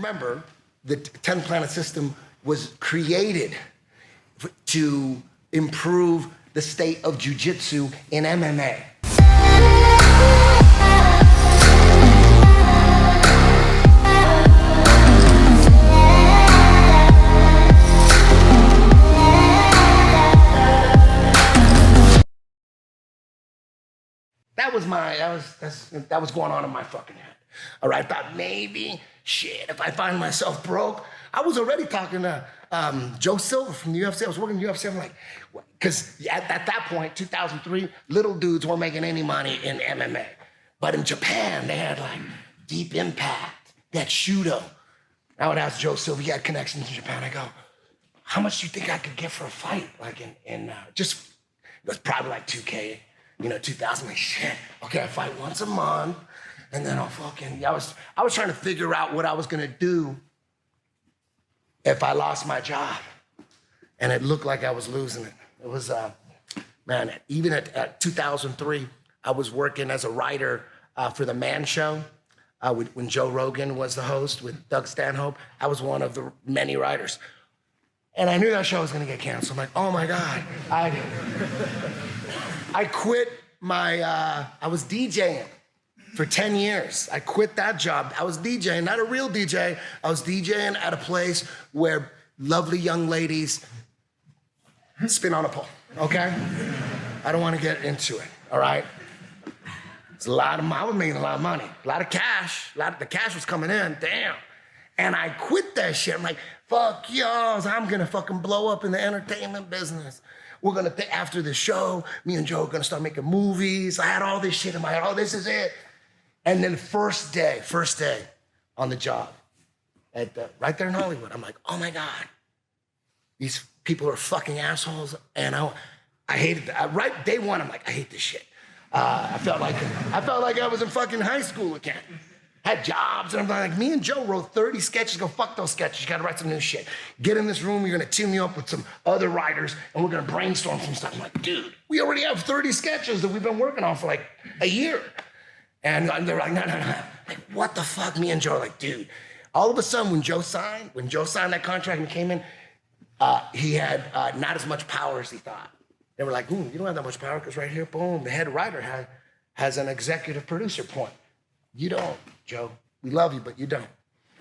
remember, the 10 planet system was created to improve the state of jiu-jitsu in MMA. That was going on in my fucking head. All right, I thought maybe, shit, if I find myself broke, I was already talking to Joe Silva from the UFC. I was working in the UFC. I'm like, because at that point, 2003, little dudes weren't making any money in MMA. But in Japan, they had like Deep Impact, they had Shudo. I would ask Joe Silva, he had connections in Japan. I go, how much do you think I could get for a fight? Like it was probably like 2K. 2000, like, shit, okay, I fight once a month, and then I'll fucking, I was trying to figure out what I was gonna do if I lost my job. And it looked like I was losing it. It was, man, even at 2003, I was working as a writer for The Man Show, when Joe Rogan was the host with Doug Stanhope. I was one of the many writers. And I knew that show was gonna get canceled. I'm like, oh my God. I quit I was DJing for 10 years. I quit that job. I was DJing, not a real DJ. I was DJing at a place where lovely young ladies spin on a pole, okay? I don't want to get into it, all right? It's a lot of, I was making a lot of money, a lot of cash. The cash was coming in, damn. And I quit that shit. I'm like, fuck y'all, I'm gonna fucking blow up in the entertainment business. We're gonna, after the show, me and Joe are gonna start making movies. I had all this shit in my head, oh, this is it. And then first day on the job, right there in Hollywood, I'm like, oh my God, these people are fucking assholes. And I hated that. Right day one, I'm like, I hate this shit. I felt like I was in fucking high school again. Had jobs, and I'm like, me and Joe wrote 30 sketches. Go, fuck those sketches, you gotta write some new shit. Get in this room, you're gonna team me up with some other writers, and we're gonna brainstorm some stuff. I'm like, dude, we already have 30 sketches that we've been working on for like a year. And they're like, no. Like, what the fuck? Me and Joe are like, dude. All of a sudden, when Joe signed that contract and came in, he had not as much power as he thought. They were like, you don't have that much power, because right here, boom, the head writer has an executive producer point. You don't, Joe. We love you, but you don't.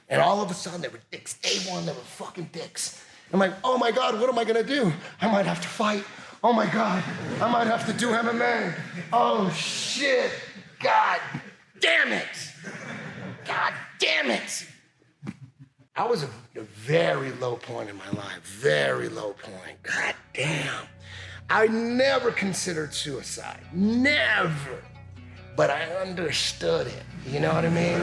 And all of a sudden, they were dicks. Day one, they were fucking dicks. I'm like, oh my God, what am I gonna do? I might have to fight. Oh my God, I might have to do MMA. Oh shit, God damn it. God damn it. I was at a very low point in my life, very low point. God damn. I never considered suicide, never. But I understood it, you know what I mean?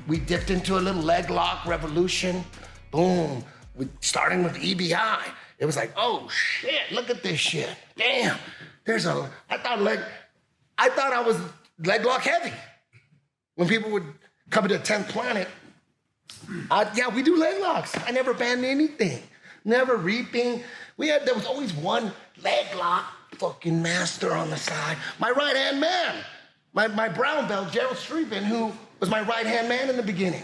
We dipped into a little leg lock revolution. Boom, starting with EBI. It was like, oh shit, look at this shit. Damn, I thought I was leg lock heavy. When people would come to the 10th planet, yeah, we do leg locks. I never banned anything, never reaping. There was always one leg lock fucking master on the side. My right-hand man, my brown belt, Gerald Streven, who was my right-hand man in the beginning.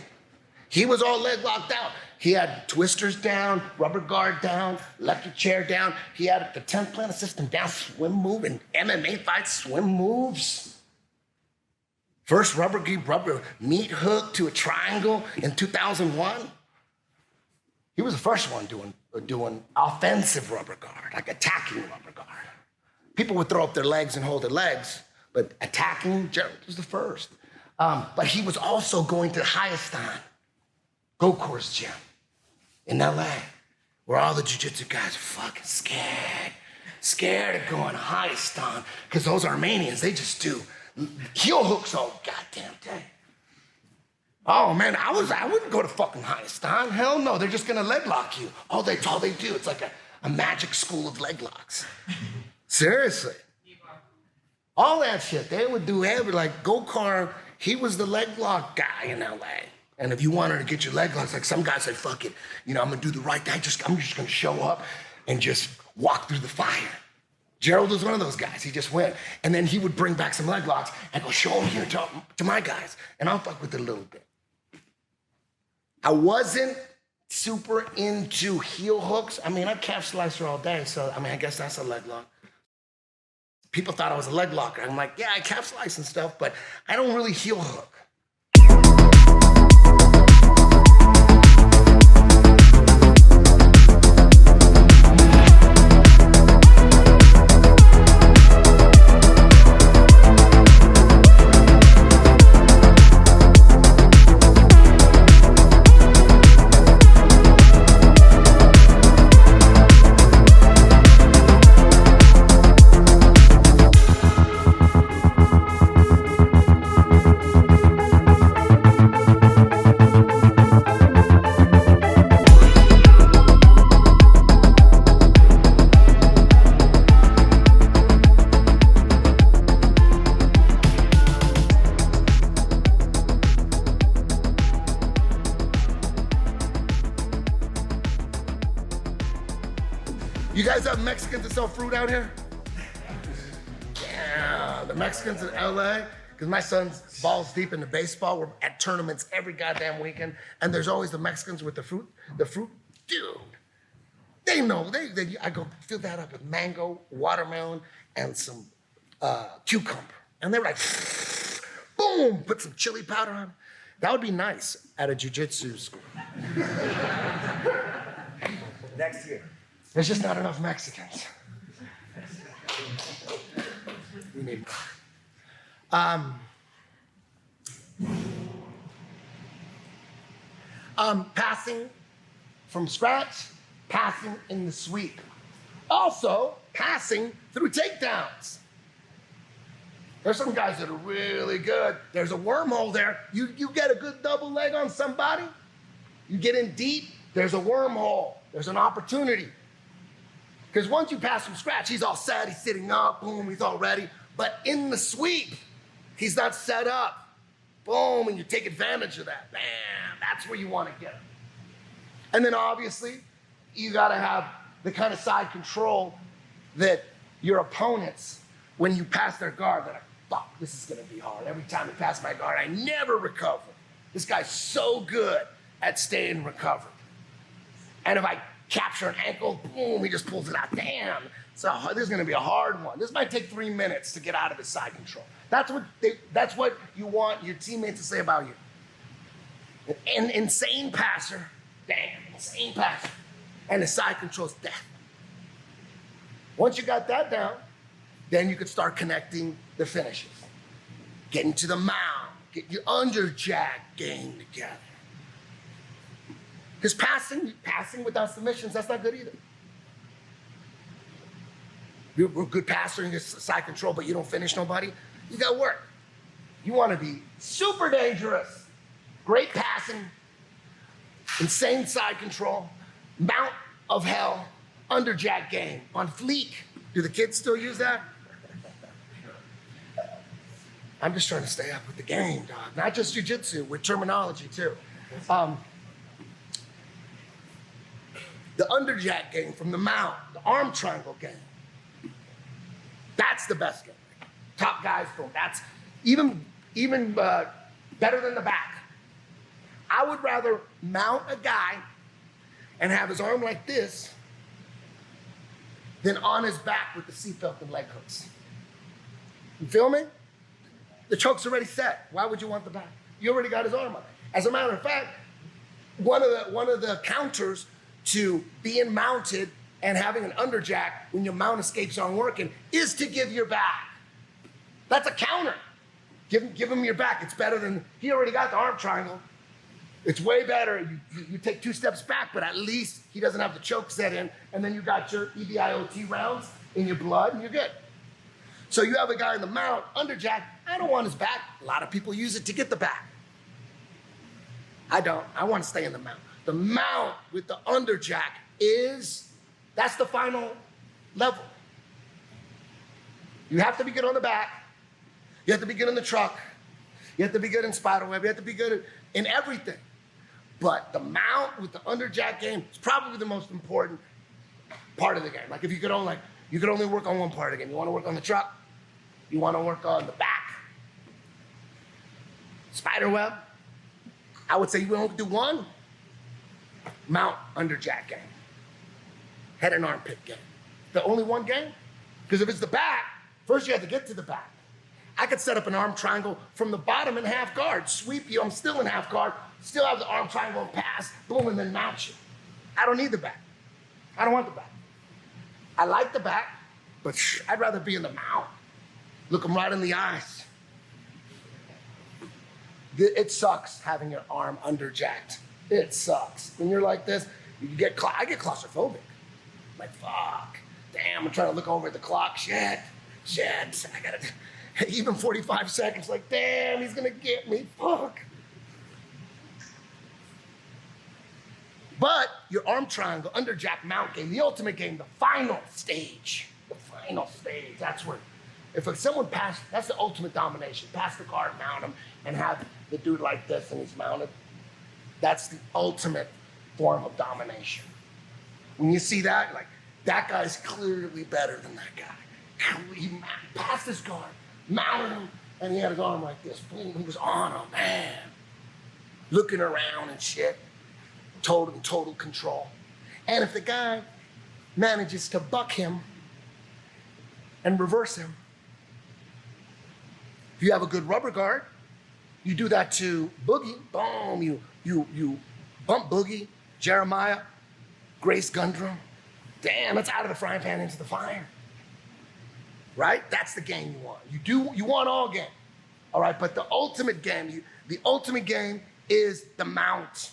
He was all leg locked out. He had twisters down, rubber guard down, electric chair down. He had the 10th planet system down, swim move, and MMA fights, swim moves. First rubber meat hook to a triangle in 2001. He was the first one doing offensive rubber guard, like attacking rubber guard. People would throw up their legs and hold their legs, but attacking, Gerald was the first. But he was also going to Hayastan, Gokor's gym in LA, where all the jiu-jitsu guys are fucking scared of going to Hayastan, because those Armenians, they just do heel hooks all goddamn day. Oh man, I wouldn't go to fucking Hayastan. Hell no, they're just gonna leg lock you. That's all they do. It's like a magic school of leg locks. Seriously. All that shit. They would do every, like Conor, he was the leg lock guy in LA. And if you wanted to get your leg locks, like some guy said, fuck it, I'm gonna do the right thing. I'm just gonna show up and just walk through the fire. Gerald was one of those guys. He just went. And then he would bring back some leg locks and go show them here to my guys. And I'll fuck with it a little bit. I wasn't super into heel hooks. I mean, I calf slicer all day. So, I guess that's a leg lock. People thought I was a leg locker. I'm like, yeah, I calf slice and stuff, but I don't really heel hook. You guys have Mexicans that sell fruit out here? Yeah, the Mexicans in LA, because my son's balls deep into baseball. We're at tournaments every goddamn weekend, and there's always the Mexicans with the fruit. Dude, they know. I go fill that up with mango, watermelon, and some cucumber. And they're like, boom, put some chili powder on it. That would be nice at a jiu-jitsu school. Next year. There's just not enough Mexicans. We need passing from scratch, passing in the sweep. Also, passing through takedowns. There's some guys that are really good. There's a wormhole there. You get a good double leg on somebody, you get in deep, there's a wormhole. There's an opportunity. Because once you pass from scratch, he's all set, he's sitting up, boom, he's all ready. But in the sweep, he's not set up. Boom, and you take advantage of that. Bam, that's where you want to get him. And then obviously, you got to have the kind of side control that your opponents, when you pass their guard, they're like, fuck, this is going to be hard. Every time I pass my guard, I never recover. This guy's so good at staying recovered. And if I capture an ankle, boom, he just pulls it out. Damn, so this is going to be a hard one. This might take 3 minutes to get out of his side control. That's what you want your teammates to say about you. An insane passer, damn, insane passer. And the side control's death. Once you got that down, then you could start connecting the finishes. Getting to the mound, get your underjack game together. Because passing without submissions, that's not good either. You're a good passer and you get side control, but you don't finish nobody. You got work. You want to be super dangerous. Great passing, insane side control, mount of hell, underjack game, on fleek. Do the kids still use that? I'm just trying to stay up with the game, dog. Not just jiu-jitsu, with terminology too. The underjack game from the mount, the arm triangle game. That's the best game. Top guys don't. That's even better than the back. I would rather mount a guy and have his arm like this than on his back with the seatbelt and leg hooks. You feel me? The choke's already set. Why would you want the back? You already got his arm up. As a matter of fact, one of the counters to being mounted and having an underjack when your mount escapes aren't working is to give your back. That's a counter. Give him your back. It's better than, he already got the arm triangle. It's way better. You take 2 steps back, but at least he doesn't have the choke set in, and then you got your EBIOT rounds in your blood, and you're good. So you have a guy in the mount, underjack, I don't want his back. A lot of people use it to get the back. I don't. I want to stay in the mount. The mount with the underjack is That's the final level. You have to be good on the back. You have to be good in the truck. You have to be good in spiderweb. You have to be good in everything. But the mount with the underjack game is probably the most important part of the game. Like if you could only work on one part of the game. You want to work on the truck. You want to work on the back. Spiderweb. I would say you only do one. Mount underjack game. Head and armpit game. The only one game? Because if it's the back, first you have to get to the back. I could set up an arm triangle from the bottom in half guard, sweep you, I'm still in half guard, still have the arm triangle and pass, boom, and then mount you. I don't need the back. I don't want the back. I like the back, but I'd rather be in the mount. Look them right in the eyes. It sucks having your arm underjacked. It sucks. When you're like this, I get claustrophobic. I'm like, fuck. Damn, I'm trying to look over at the clock. Shit. I gotta, even 45 seconds, like, damn, he's gonna get me. Fuck. But your arm triangle, underjack mount game, the ultimate game, the final stage. That's where, if someone passed, that's the ultimate domination. Pass the guard, mount him, and have the dude like this and he's mounted. That's the ultimate form of domination. When you see that, like, that guy's clearly better than that guy. He passed his guard, mounted him, and he had his arm like this. Boom, he was on him, man. Looking around and shit. Total control. And if the guy manages to buck him and reverse him, if you have a good rubber guard, you do that to Boogie, boom, you bump Boogie, Jeremiah, Grace Gundrum. Damn, that's out of the frying pan into the fire. Right? That's the game you want. You want all game. All right, but the ultimate game is the mount.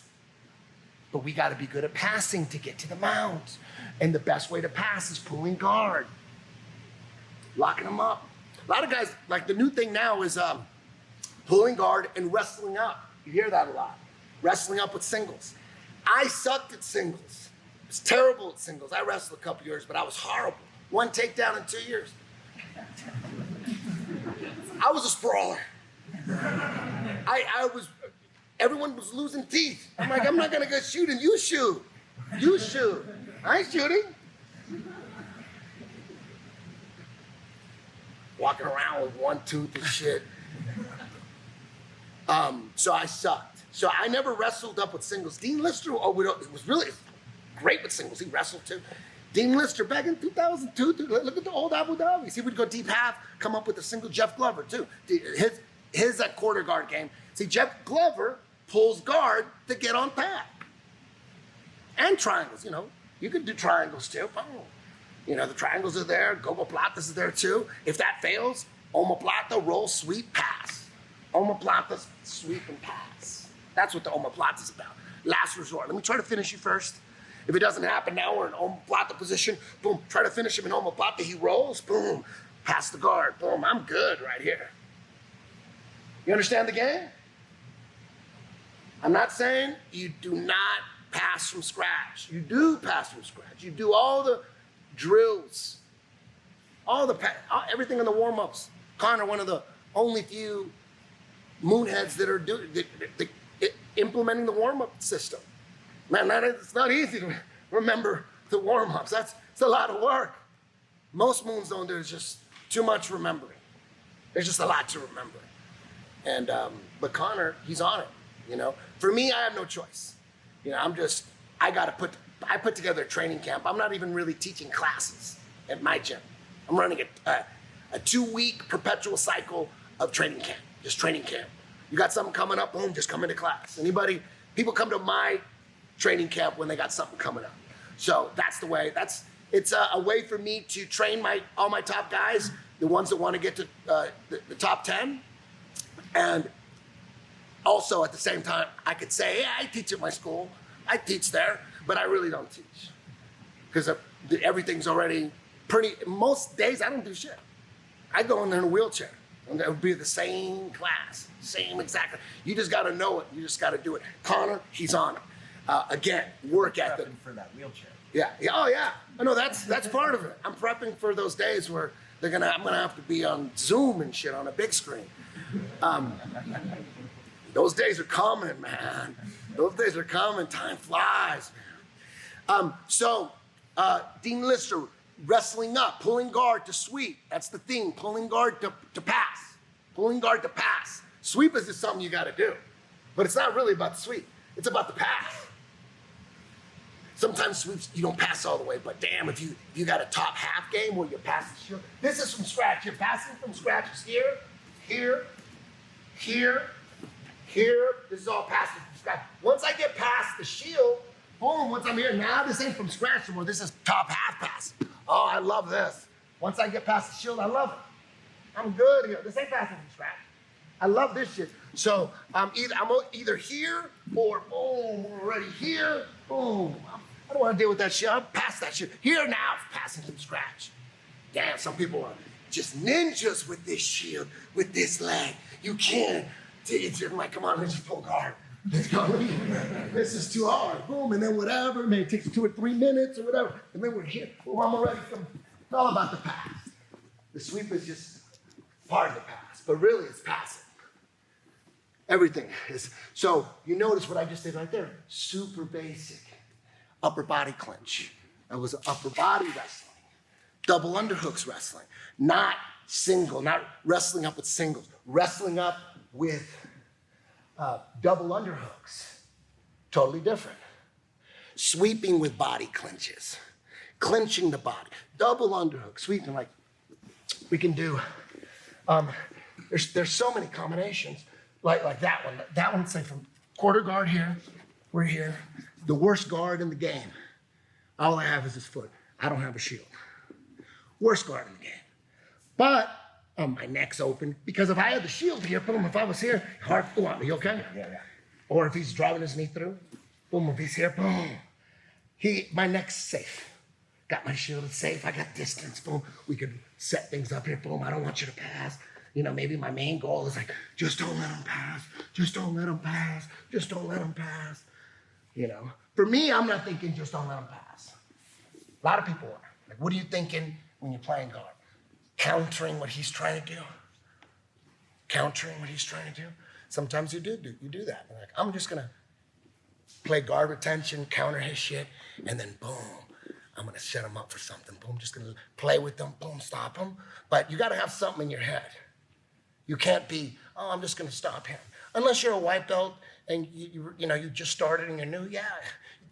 But we got to be good at passing to get to the mount. And the best way to pass is pulling guard. Locking them up. A lot of guys, like the new thing now is pulling guard and wrestling up. You hear that a lot. Wrestling up with singles. I sucked at singles. I was terrible at singles. I wrestled a couple years, but I was horrible. 1 takedown in 2 years. I was a sprawler. Everyone was losing teeth. I'm like, I'm not gonna go shooting. You shoot. I ain't shooting. Walking around with 1 tooth and shit. So I sucked. So I never wrestled up with singles. Dean Lister was really great with singles. He wrestled too. Dean Lister back in 2002, look at the old Abu Dhabi. See, we'd go deep half, come up with a single. Jeff Glover too. His quarter guard game. See, Jeff Glover pulls guard to get on pad. And triangles, you could do triangles too. Oh. The triangles are there. Gogoplatas is there too. If that fails, omoplata, roll, sweep, pass. Omoplatas, sweep, and pass. That's what the omoplata is about. Last resort. Let me try to finish you first. If it doesn't happen now, we're in omoplata position. Boom, try to finish him in omoplata. He rolls, boom, pass the guard. Boom, I'm good right here. You understand the game? I'm not saying you do not pass from scratch. You do pass from scratch. You do all the drills, everything in the warm-ups. Conor, one of the only few moonheads that are implementing the warm-up system. Man, it's not easy to remember the warm-ups. It's a lot of work. Most moons don't. There's just too much remembering. There's just a lot to remember. And but Conor, he's on it. For me, I have no choice. I put together a training camp. I'm not even really teaching classes at my gym. I'm running a 2-week perpetual cycle of training camp, just training camp. You got something coming up, boom, just come into class. People come to my training camp when they got something coming up. So that's the way, it's a way for me to train all my top guys, the ones that want to get to the top 10. And also at the same time, I could say, yeah, I teach at my school. I teach there, but I really don't teach. Because everything's already most days I don't do shit. I go in there in a wheelchair. And it would be the same class, same exactly. You just gotta know it, you just gotta do it. Conor, he's on it. Again, work ethic. For that wheelchair. Yeah, yeah, oh yeah. I know that's part of it. I'm prepping for those days where I'm gonna have to be on Zoom and shit on a big screen. Those days are coming, man. Those days are coming. Time flies, man. Dean Lister, wrestling up, pulling guard to sweep. That's the theme. Pulling guard to pass. Pulling guard to pass. Sweep is just something you got to do, but it's not really about the sweep. It's about the pass. Sometimes sweeps, you don't pass all the way, but damn, if you got a top half game where you pass the shield, this is from scratch. You're passing from scratch. It's here, here, here, here. This is all passing from scratch. Once I get past the shield, boom, once I'm here, now this ain't from scratch anymore. This is top half pass. Oh, I love this. Once I get past the shield, I love it. I'm good here. This ain't passing from scratch. I love this shit. So I'm either here or boom, we're already here, boom. I don't want to deal with that shit. I'm past that shit. Here now, passing from scratch. Damn, some people are just ninjas with this shield, with this leg. You can't. It's just like, come on, let's just pull guard. Let's go. This is too hard. Boom, and then whatever. Maybe it takes 2 or 3 minutes or whatever. And then we're here. Boom, I'm already from. It's all about the pass. The sweep is just part of the pass, but really it's passive. Everything is. So you notice what I just did right there. Super basic. Upper body clinch. That was upper body wrestling. Double underhooks wrestling. Not single, not wrestling up with singles. Wrestling up with double underhooks. Totally different. Sweeping with body clinches. Clinching the body. Double underhook. Sweeping like we can do. There's so many combinations. Like that one. That one, say from quarter guard here. We're here. The worst guard in the game. All I have is his foot. I don't have a shield. Worst guard in the game. But my neck's open because if I had the shield here, boom, if I was here, hard, go on, you okay? Yeah. Or if he's driving his knee through, boom, if he's here, boom. My neck's safe. Got my shield, it's safe. I got distance, boom. We could set things up here, boom. I don't want you to pass. You know, maybe my main goal is like, just don't let him pass. Just don't let him pass. Just don't let him pass. You know, for me, I'm not thinking just don't let him pass. A lot of people are. Like, what are you thinking when you're playing guard? Countering what he's trying to do. Countering what he's trying to do. Sometimes you do that. Like, I'm just gonna play guard retention, counter his shit, and then boom, I'm gonna set him up for something. Boom, just gonna play with them. Boom, stop him. But you gotta have something in your head. You can't be, oh, I'm just gonna stop him. Unless you're a white belt and you just started and you're new, yeah.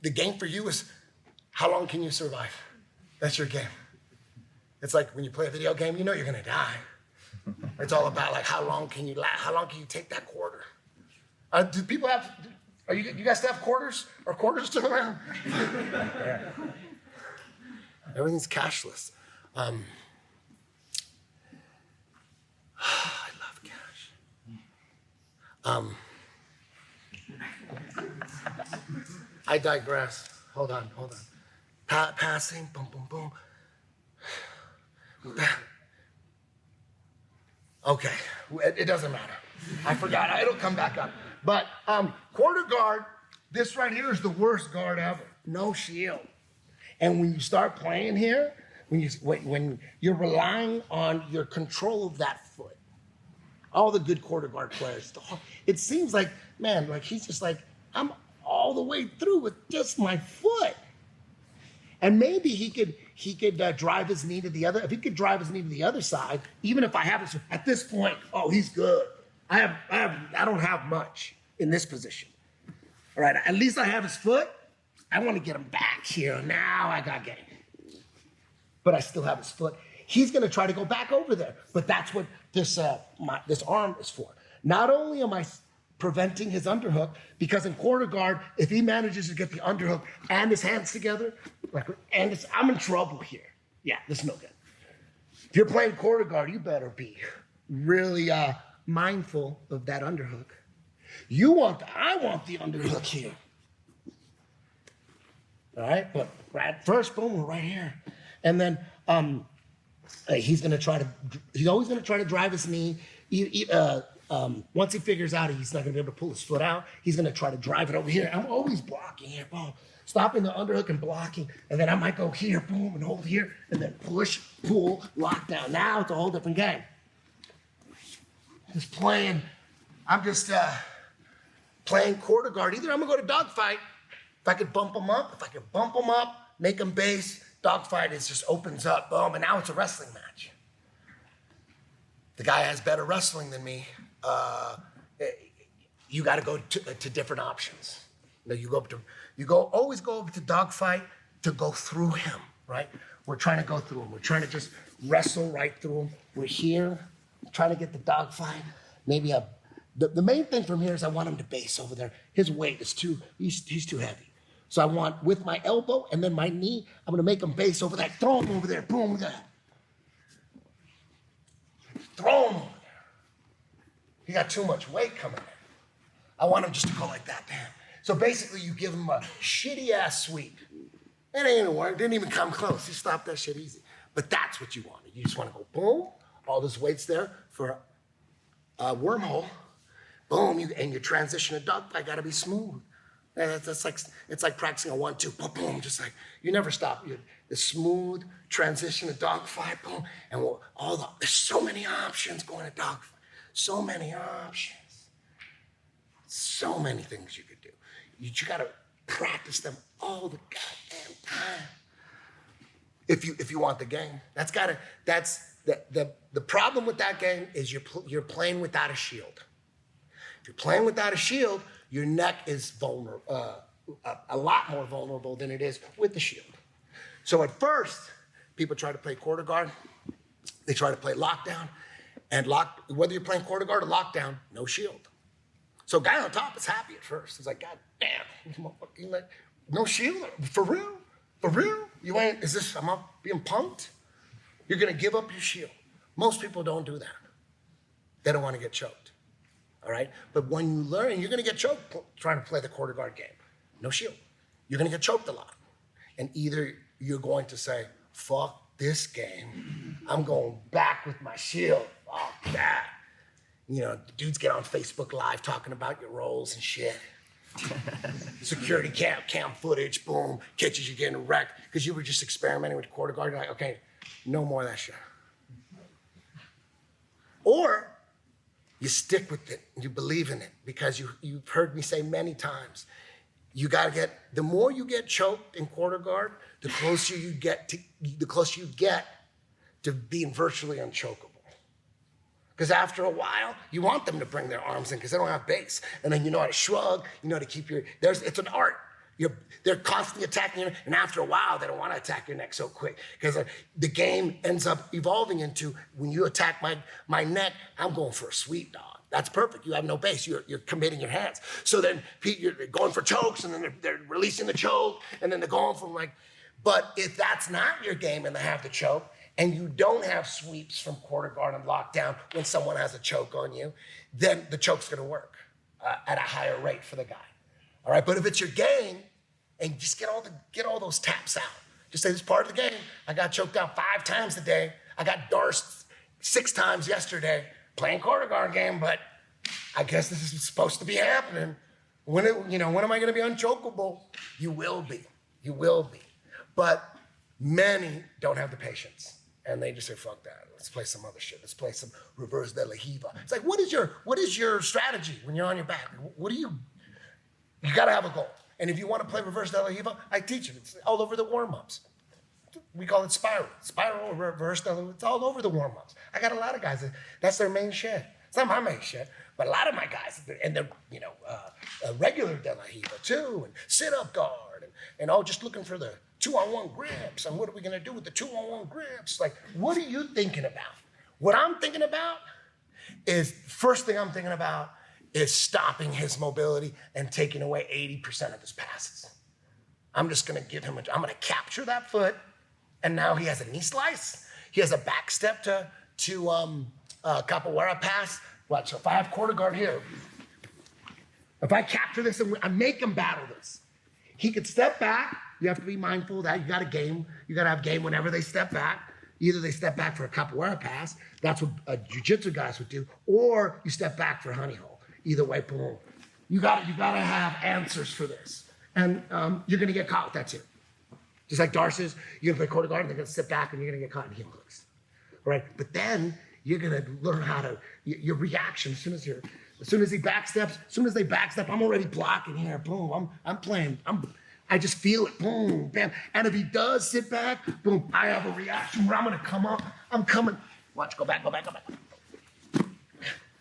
The game for you is how long can you survive? That's your game. It's like when you play a video game, you know you're gonna die. It's all about like how long can you last? How long can you take that quarter? Do people have? You guys still have quarters? Are quarters still around? Yeah. Everything's cashless. I love cash. I digress. Hold on. Passing, boom, boom, boom. Okay, it doesn't matter. I forgot, it'll come back up. But quarter guard, this right here is the worst guard ever. No shield. And when you start playing here, when you're relying on your control of that foot, all the good quarter guard players, it seems like, man, like he's just like, I'm all the way through with just my foot. And maybe he could drive his knee to the other. If he could drive his knee to the other side, even if I have it at this point, oh, he's good. I don't have much in this position. All right, at least I have his foot. I want to get him back here. Now I got game. But I still have his foot. He's going to try to go back over there. But that's what this arm is for. Not only am I preventing his underhook, because in quarter guard, if he manages to get the underhook and his hands together, I'm in trouble here. Yeah, this is no good. If you're playing quarter guard, you better be really mindful of that underhook. I want the underhook here. All right, but right first, boom, we're right here, and then he's always gonna try to drive his knee. Once he figures out he's not gonna be able to pull his foot out, he's gonna try to drive it over here. I'm always blocking here, boom. stopping the underhook and blocking, and then I might go here, boom, and hold here, and then push, pull, lock down. Now it's a whole different game. Just playing, I'm just playing quarter guard. Either I'm gonna go to dogfight, if I could bump them up, make them base, dogfight is just opens up, boom, and now it's a wrestling match. The guy has better wrestling than me. You got to go to different options. Always go over to dogfight to go through him, right? We're trying to go through him. We're trying to just wrestle right through him. We're here, trying to get the dogfight. Maybe the main thing from here is I want him to base over there. His weight is he's too heavy. So I want, with my elbow and then my knee, I'm gonna make him base over there. Throw him over there, boom, that. Throw him over there. He got too much weight coming in. I want him just to go like that, damn. So basically you give him a shitty ass sweep. It ain't gonna work, didn't even come close. You stop that shit easy. But that's what you wanted. You just wanna go boom, all this weight's there for a wormhole. Boom, and your transition to dogfight gotta be smooth. It's like practicing a 1-2, boom, boom, just like, you never stop. The smooth transition to dogfight, boom, and there's so many options going to dogfight. So many options. So many things you could do. You gotta practice them all the goddamn time. If you want the game, the problem with that game is you're playing without a shield. If you're playing without a shield, your neck is vulnerable, a lot more vulnerable than it is with the shield. So at first, people try to play quarter guard. They try to play lockdown, and whether you're playing quarter guard or lockdown, no shield. So guy on top is happy at first. He's like, God damn, no shield? For real? For real? Am I being punked? You're gonna give up your shield. Most people don't do that. They don't wanna get choked, all right? But when you learn, you're gonna get choked trying to play the quarter guard game. No shield. You're gonna get choked a lot. And either you're going to say, fuck this game, I'm going back with my shield, fuck that. Dudes get on Facebook Live talking about your roles and shit. Security cam footage, boom, catches you getting wrecked because you were just experimenting with quarter guard. You're like, okay, no more of that shit. Or you stick with it, you believe in it, because you've heard me say many times, the more you get choked in quarter guard, the closer you get to being virtually unchokable. Because after a while, you want them to bring their arms in because they don't have base. And then you know how to shrug, you know how to keep it's an art. They're constantly attacking you, and after a while, they don't want to attack your neck so quick. Because the game ends up evolving into, when you attack my neck, I'm going for a sweep, dog. That's perfect. You have no base. You're committing your hands. So then you're going for chokes, and then they're releasing the choke, and then they're going for but if that's not your game and they have the choke, and you don't have sweeps from quarter guard and lockdown when someone has a choke on you, then the choke's gonna work at a higher rate for the guy. All right, but if it's your game, and just get all those taps out. Just say, this is part of the game. I got choked out 5 times today. I got dorsed 6 times yesterday playing quarter guard game, but I guess this is supposed to be happening. When am I gonna be unchokable? You will be. But many don't have the patience. And they just say, fuck that. Let's play some other shit. Let's play some reverse de la Hiva. It's like, what is your strategy when you're on your back? You gotta have a goal. And if you want to play reverse de la Hiva, I teach it. It's all over the warm-ups. We call it spiral. Spiral, reverse de la Hiva, it's all over the warm-ups. I got a lot of guys, that's their main shit. It's not my main shit, but a lot of my guys, and they're, regular de la Hiva too, and sit-up guard, and all just looking for the 2-on-1 grips, and what are we gonna do with the 2-on-1 grips? Like, what are you thinking about? What I'm thinking about is, first thing I'm thinking about is stopping his mobility and taking away 80% of his passes. I'm just gonna I'm gonna capture that foot, and now he has a knee slice, he has a back step to capoeira pass. Watch, so if I have quarter guard here, if I capture this and I make him battle this, he could step back. You have to be mindful of that. You gotta have game whenever they step back. Either they step back for a capoeira pass, that's what jiu-jitsu guys would do, or you step back for a honey hole. Either way, boom. You gotta have answers for this. And you're gonna get caught with that too. Just like Darce's, you're gonna play quarter guard, and they're gonna sit back and you're gonna get caught in heel hooks. All right, but then you're gonna learn how to, your reaction, as soon as he backsteps, as soon as they backstep, I'm already blocking here, boom, I'm playing, I just feel it, boom, bam. And if he does sit back, boom, I have a reaction where I'm gonna come up, I'm coming, watch, go back.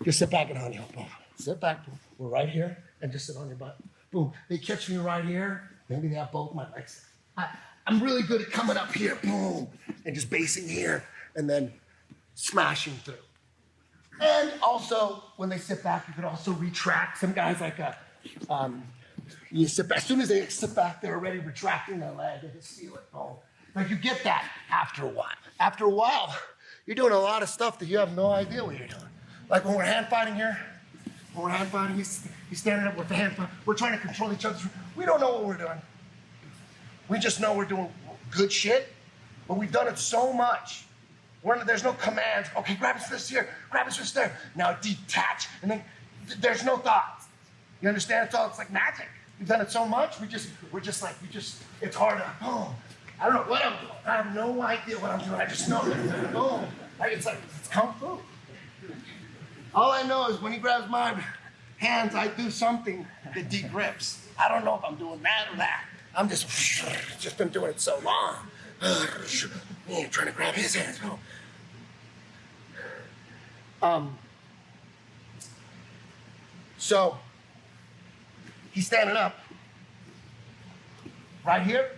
Just sit back and on you, boom. Sit back, boom. We're right here, and just sit on your butt. Boom, they catch me right here, maybe they have both my legs. I'm really good at coming up here, boom, and just basing here, and then smashing through. And also, when they sit back, you could also retract. Some guys like you sit back. As soon as they sit back, they're already retracting their leg. They just feel it. Oh, like you get that after a while. After a while, you're doing a lot of stuff that you have no idea what you're doing. Like when we're hand fighting here, he's standing up with the hand fight. We're trying to control each other. We don't know what we're doing. We just know we're doing good shit, but we've done it so much. There's no commands. Okay, grab his fist here, grab his fist there. Now detach, and then there's no thoughts. You understand? It's like magic. We've done it so much. It's hard to, boom. I don't know what I'm doing. I have no idea what I'm doing. I just know that, boom. It's kung fu. All I know is when he grabs my hands, I do something that de-grips. I don't know if I'm doing that or that. I'm just been doing it so long. Trying to grab his hands. So he's standing up. Right here,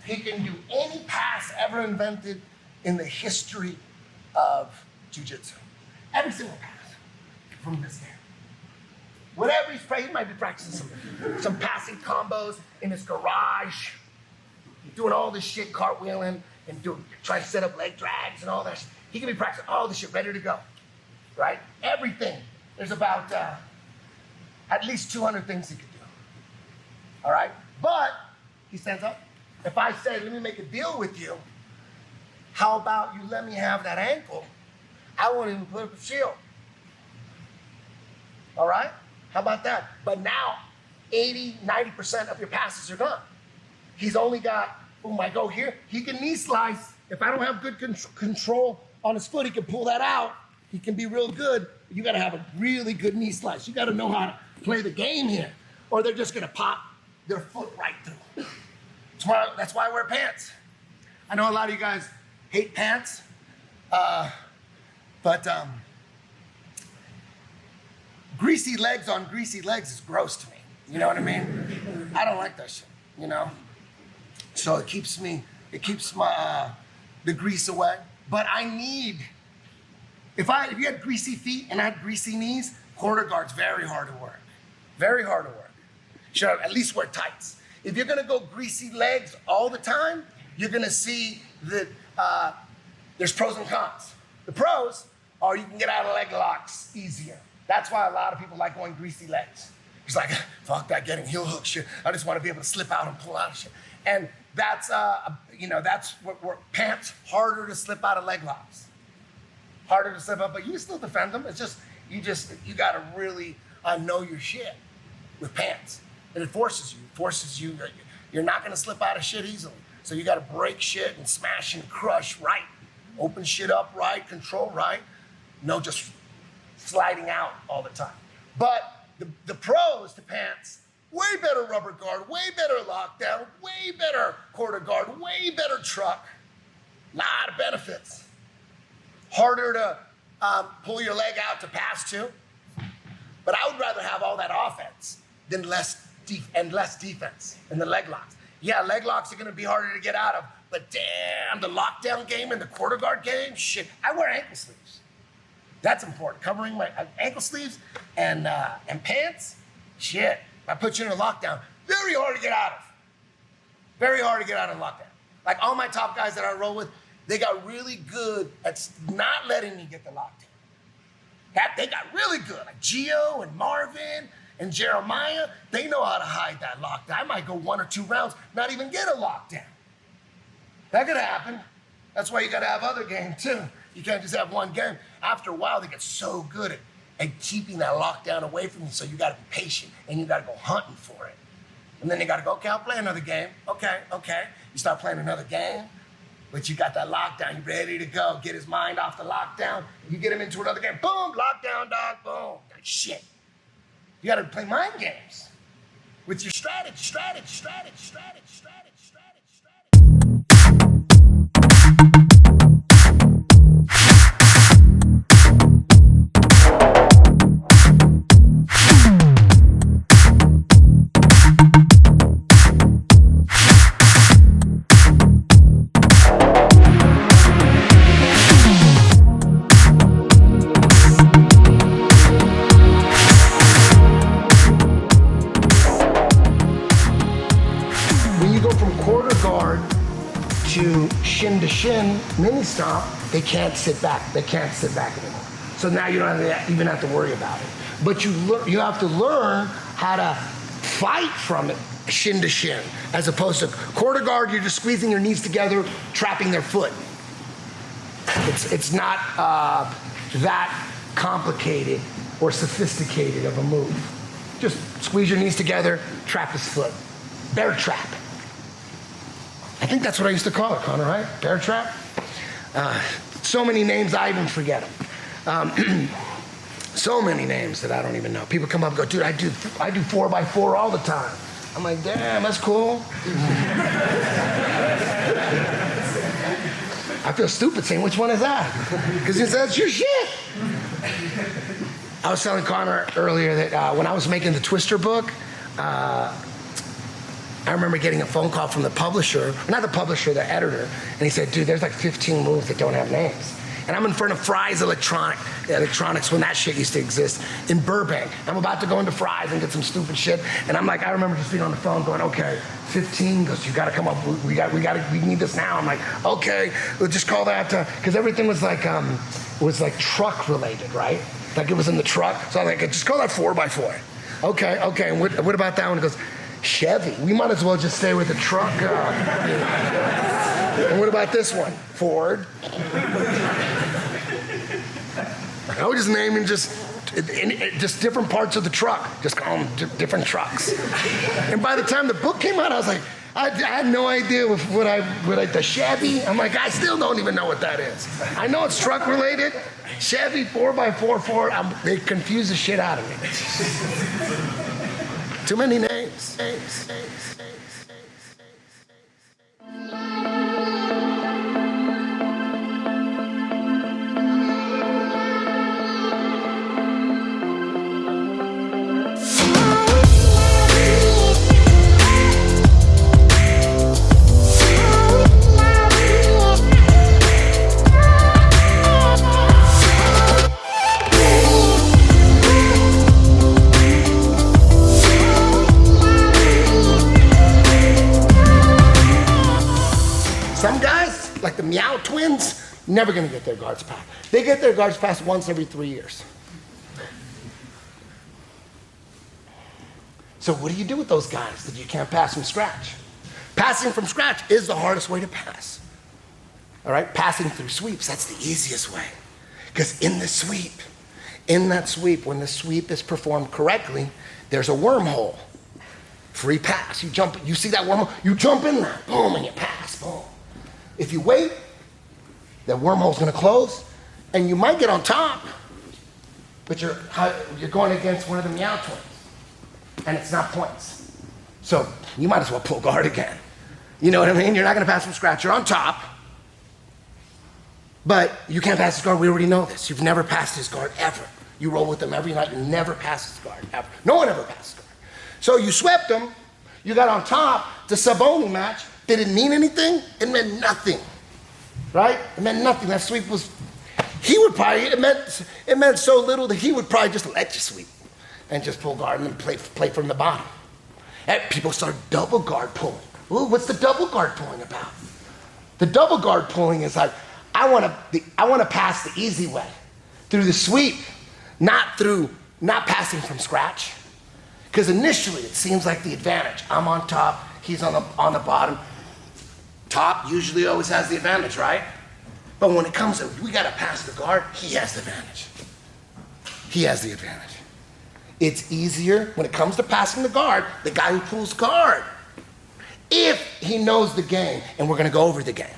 he can do any pass ever invented in the history of jiu-jitsu. Every single pass from this man. Whatever he's practicing, he might be practicing some passing combos in his garage, doing all this shit, cartwheeling, and trying to set up leg drags and all that shit. He can be practicing all this shit, ready to go, right? Everything. There's about at least 200 things he could do, all right? But he stands up. If I say, let me make a deal with you, how about you let me have that ankle? I won't even put up a shield. All right? How about that? But now, 80-90% of your passes are gone. He's only got, boom, I go here. He can knee slice. If I don't have good control on his foot, he can pull that out. He can be real good. You got to have a really good knee slice. You got to know how to play the game here, or they're just going to pop their foot right through. That's why I wear pants. I know a lot of you guys hate pants, but greasy legs on greasy legs is gross to me. You know what I mean? I don't like that shit, you know? So it keeps my, the grease away. But I need, if you had greasy feet and I had greasy knees, quarter guard's very hard to work. Very hard to work. You should at least wear tights. If you're gonna go greasy legs all the time, you're gonna see that there's pros and cons. The pros are you can get out of leg locks easier. That's why a lot of people like going greasy legs. It's like, fuck that getting heel hook shit. I just want to be able to slip out and pull out of shit. And that's, that's what pants, harder to slip out of leg locks. Harder to slip out, but you can still defend them. It's just, you got to really know your shit with pants. And it forces you. You're not going to slip out of shit easily. So you got to break shit and smash and crush right. Open shit up right, control right. No, just sliding out all the time. But the pros to pants, way better rubber guard, way better lockdown, way better quarter guard, way better truck. Lot of benefits. Harder to pull your leg out to pass to. But I would rather have all that offense than less defense in the leg locks. Yeah, leg locks are gonna be harder to get out of, but damn, the lockdown game and the quarter guard game, shit. I wear ankle sleeves. That's important. Covering my ankle sleeves and pants, shit. I put you in a lockdown. Very hard to get out of. Very hard to get out of lockdown. Like all my top guys that I roll with, they got really good at not letting me get the lockdown. They got really good. Like Gio and Marvin and Jeremiah, they know how to hide that lockdown. I might go 1 or 2 rounds, not even get a lockdown. That could happen. That's why you gotta have other game too. You can't just have one game. After a while, they get so good at keeping that lockdown away from you, so you gotta be patient and you gotta go hunting for it. And then they gotta go, okay, I'll play another game. Okay. You start playing another game, but you got that lockdown. You're ready to go. Get his mind off the lockdown. You get him into another game. Boom, lockdown, dog, boom. Shit. You gotta play mind games with your strategy. To shin, mini stomp, they can't sit back. They can't sit back anymore. So now you don't even have to worry about it. But you have to learn how to fight from it, shin to shin, as opposed to quarter guard. You're just squeezing your knees together, trapping their foot. It's not that complicated or sophisticated of a move. Just squeeze your knees together, trap his foot. Bear trap. I think that's what I used to call it, Conor, right? Bear trap? So many names, I even forget them. So many names that I don't even know. People come up and go, dude, I do 4x4 all the time. I'm like, damn, that's cool. I feel stupid saying, which one is that? Because that's your shit. I was telling Conor earlier that when I was making the Twister book, I remember getting a phone call from the publisher, not the publisher, the editor, and he said, dude, there's like 15 moves that don't have names. And I'm in front of Fry's Electronics when that shit used to exist in Burbank. I'm about to go into Fry's and get some stupid shit. And I'm like, I remember just being on the phone going, okay, 15, goes, you gotta come up, we need this now. I'm like, okay, we'll just call that, because everything was like truck related, right? Like it was in the truck. So I'm like, just call that 4x4. Okay, and what about that one? He goes, Chevy. We might as well just stay with the truck. And what about this one? Ford. I was just naming just different parts of the truck. Just call them different trucks. And by the time the book came out, I was like, I had no idea the Chevy. I'm like, I still don't even know what that is. I know it's truck related. Chevy 4x4 Ford. They confuse the shit out of me. Too many names. Like the Meow twins, never gonna get their guards passed. They get their guards passed once every 3 years. So what do you do with those guys that you can't pass from scratch? Passing from scratch is the hardest way to pass. All right, passing through sweeps, that's the easiest way. Because in that sweep, when the sweep is performed correctly, there's a wormhole. Free pass, you see that wormhole, you jump in there, boom, and you pass, boom. If you wait, that wormhole's gonna close, and you might get on top, but you're going against one of the Meow twins, and it's not points. So you might as well pull guard again. You know what I mean? You're not gonna pass from scratch, you're on top, but you can't pass his guard. We already know this. You've never passed his guard, ever. You roll with him every night, you never pass his guard, ever. No one ever passed his guard. So you swept him, you got on top, the sub-only match. Did it mean anything? It meant nothing, right? It meant nothing. That sweep was, it meant so little that he would probably just let you sweep and just pull guard and then play from the bottom. And people start double guard pulling. Ooh, what's the double guard pulling about? The double guard pulling is like, I want to pass the easy way through the sweep, not passing from scratch. Because initially it seems like the advantage. I'm on top, he's on the bottom. Top usually always has the advantage, right? But when it comes to, we gotta pass the guard, he has the advantage. He has the advantage. It's easier when it comes to passing the guard, the guy who pulls guard, if he knows the game, and we're gonna go over the game.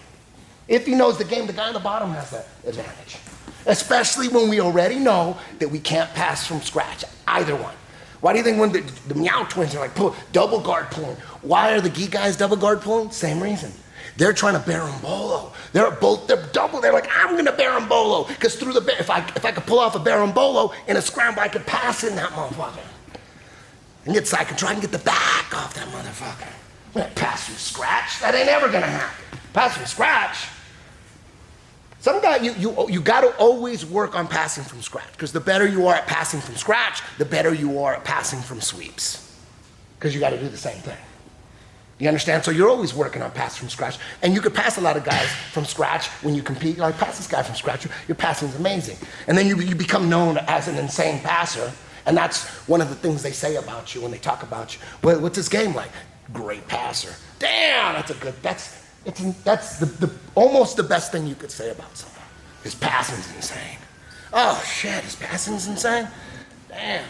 If he knows the game, the guy on the bottom has that advantage. Especially when we already know that we can't pass from scratch, either one. Why do you think when the Meow twins are like double guard pulling? Why are the Geek guys double guard pulling? Same reason. They're trying to barambolo. They're double. They're like, I'm gonna barambolo, because through the if I could pull off a barambolo in a scramble, I could pass in that motherfucker. And I can try and get the back off that motherfucker. I'm gonna pass from scratch. That ain't ever gonna happen. Pass from scratch. Some guy, you got to always work on passing from scratch, because the better you are at passing from scratch, the better you are at passing from sweeps, because you got to do the same thing. You understand? So you're always working on pass from scratch, and you could pass a lot of guys from scratch when you compete. You're like, pass this guy from scratch. Your passing is amazing, and then you become known as an insane passer, and that's one of the things they say about you when they talk about you. What's his game like? Great passer. Damn, that's a good. That's almost the best thing you could say about someone. His passing's insane. Oh shit, his passing's insane? Damn.